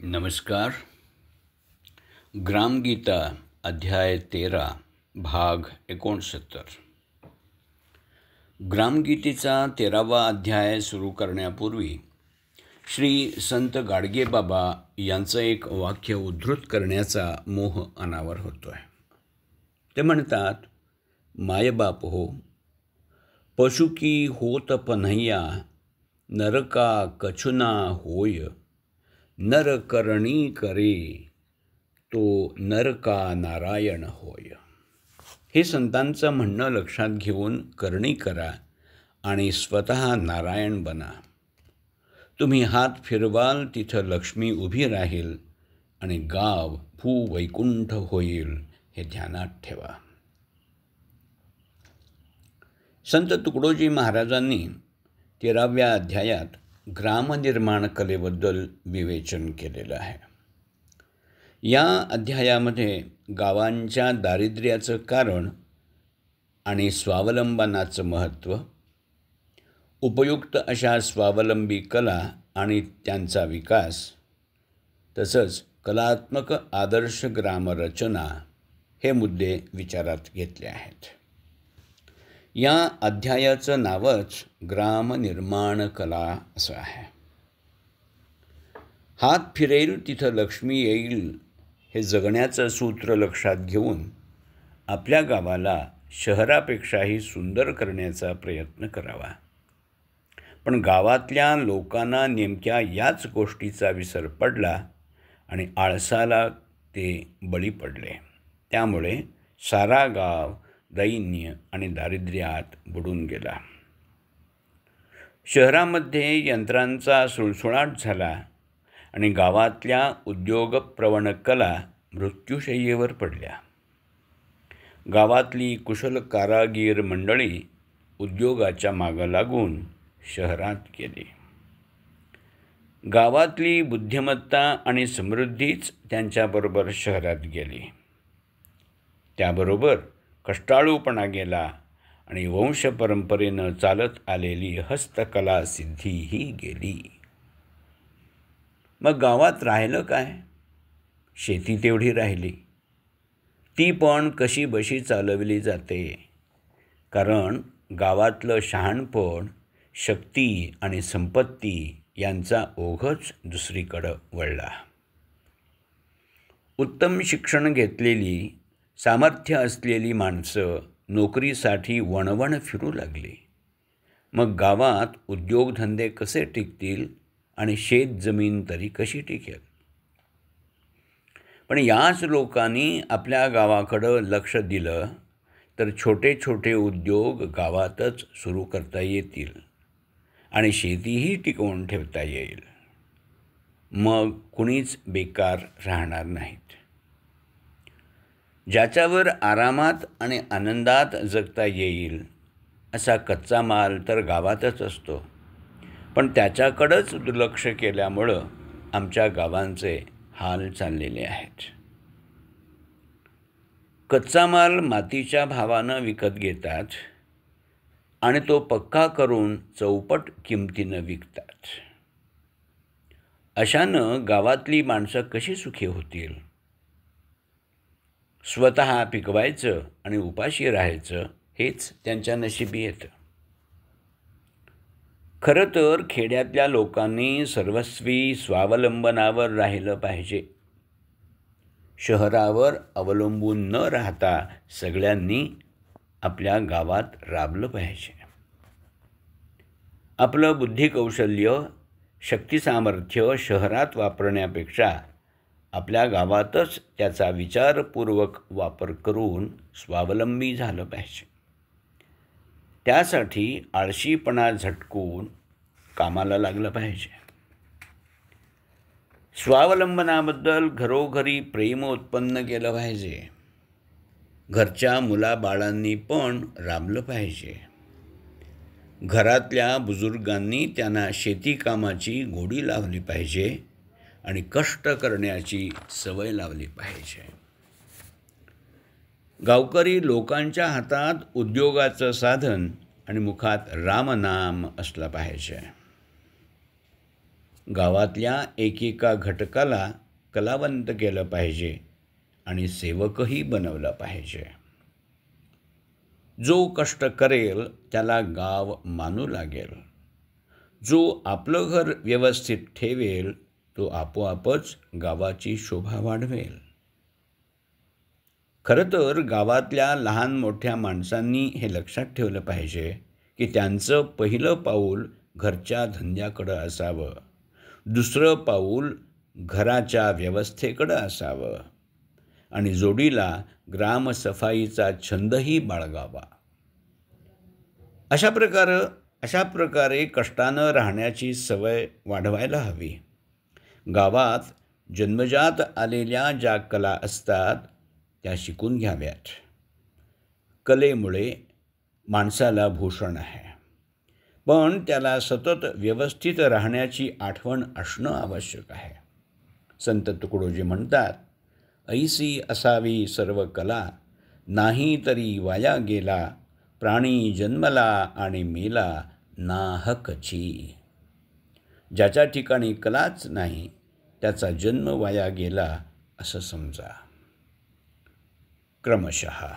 नमस्कार. ग्रामगीता अध्याय 13 भाग 69. ग्रामगीतेचा 13वा अध्याय सुरू करण्यापूर्वी श्री संत गाडगेबाबा यांचं एक वाक्य उद्धृत करण्याचा मोह अनावर होतो आहे. ते म्हणतात, मायबाप हो, पशुकी होत पन्हैया, नरका कछुना होय, नर करणी करे, तो नरका नारायण होय. हे संतांचं म्हणणं लक्षात घेऊन करणी करा आणि स्वतः नारायण बना. तुम्ही हात फिरवाल तिथं लक्ष्मी उभी राहील आणि गाव भूवैकुंठ होईल, हे ध्यानात ठेवा. संत तुकडोजी महाराजांनी 13व्या अध्यायात ग्रामनिर्माण कलेबद्दल विवेचन केलेलं आहे. या अध्यायामध्ये गावांच्या दारिद्र्याचं कारण आणि स्वावलंबनाचं महत्त्व, उपयुक्त अशा स्वावलंबी कला आणि त्यांचा विकास, तसंच कलात्मक आदर्श ग्रामरचना हे मुद्दे विचारात घेतले आहेत. या अध्यायाचं नावच ग्रामनिर्माण कला असं आहे. हात फिरेल तिथं लक्ष्मी येईल हे जगण्याचं सूत्र लक्षात घेऊन आपल्या गावाला शहरापेक्षाही सुंदर करण्याचा प्रयत्न करावा. पण गावातल्या लोकांना नेमक्या याच गोष्टीचा विसर पडला आणि आळसाला ते बळी पडले. त्यामुळे सारा गाव दैन्य आणि दारिद्र्यात बुडून गेला. शहरामध्ये यंत्रांचा सुळसुळाट झाला आणि गावातल्या उद्योगप्रवण कला मृत्यूशय्येवर पडल्या. गावातली कुशल कारागीर मंडळी उद्योगाच्या मागं लागून शहरात गेली. गावातली बुद्धिमत्ता आणि समृद्धीच त्यांच्याबरोबर शहरात गेली. त्याबरोबर कष्टाळूपणा गेला आणि वंशपरंपरेनं चालत आलेली हस्तकला सिद्धीही गेली. मग गावात राहिलं काय? शेती तेवढी राहिली. ती पण कशी बशी चालवली जाते, कारण गावातलं शहाणपण, शक्ती आणि संपत्ती यांचा ओघच दुसरीकडं वळला. उत्तम शिक्षण घेतलेली, सामर्थ्य असलेली माणसं नोकरीसाठी वणवण फिरू लागली. मग गावात उद्योगधंदे कसे टिकतील आणि शेतजमीन तरी कशी टिकेल? पण याच लोकांनी आपल्या गावाकडं लक्ष दिलं तर छोटे छोटे उद्योग गावातच सुरू करता येतील आणि शेतीही टिकवून ठेवता येईल. मग कुणीच बेकार राहणार नाहीत. ज्याच्यावर आरामात आणि आनंदात जगता येईल असा कच्चा माल तर गावातच असतो. पण त्याच्याकडंच दुर्लक्ष केल्यामुळं आमच्या गावांचे हाल चाललेले आहेत. कच्चा माल मातीच्या भावानं विकत घेतात आणि तो पक्का करून चौपट किमतीनं विकतात. अशानं गावातली माणसं कशी सुखी होतील? स्वतः पिकवायचं आणि उपाशी राहायचं हेच त्यांच्या नशिबी येतं. खरं तर खेड्यातल्या लोकांनी सर्वस्वी स्वावलंबनावर राहिलं पाहिजे. शहरावर अवलंबून न राहता सगळ्यांनी आपल्या गावात राबलं पाहिजे. आपलं बुद्धिकौशल्य, शक्तिसामर्थ्य शहरात वापरण्यापेक्षा आपल्या गावातच त्याचा विचारपूर्वक वापर करून स्वावलंबी झालं पाहिजे. त्यासाठी आळशीपणा झटकून कामाला लागलं पाहिजे. स्वावलंबनाबद्दल घरोघरी प्रेम उत्पन्न केलं पाहिजे. घरच्या मुलाबाळांनी पण राबलं पाहिजे. घरातल्या बुजुर्गांनी त्यांना शेतीकामाची गोडी लावली पाहिजे आणि कष्ट करण्याची सवय लावली पाहिजे. गावकरी लोकांच्या हातात उद्योगाचं साधन आणि मुखात रामनाम असलं पाहिजे. गावातल्या एकेका घटकाला कलावंत केलं पाहिजे आणि सेवकही बनवलं पाहिजे. जो कष्ट करेल त्याला गाव मानू लागेल. जो आपलं घर व्यवस्थित ठेवेल तो आपोआपच गावाची शोभा वाढवेल. खरं तर गावातल्या लहान मोठ्या माणसांनी हे लक्षात ठेवलं पाहिजे की त्यांचं पहिलं पाऊल घरच्या धंद्याकडं असावं, दुसरं पाऊल घराच्या व्यवस्थेकडं असावं आणि जोडीला ग्रामसफाईचा छंदही बाळगावा. अशा प्रकारे कष्टानं राहण्याची सवय वाढवायला हवी. गावात जन्मजात आलेल्या ज्या कला असतात त्या शिकून घ्याव्यात. कलेमुळे माणसाला भूषण आहे, पण त्याला सतत व्यवस्थित राहण्याची आठवण असणं आवश्यक आहे. संत तुकडोजी म्हणतात, ऐसी असावी सर्व कला, नाही तरी वाया गेला, प्राणी जन्मला आणि मेला नाहकची. ज्याच्या ठिकाणी कलाच नाही त्याचा जन्म वाया गेला असं समजा. क्रमशः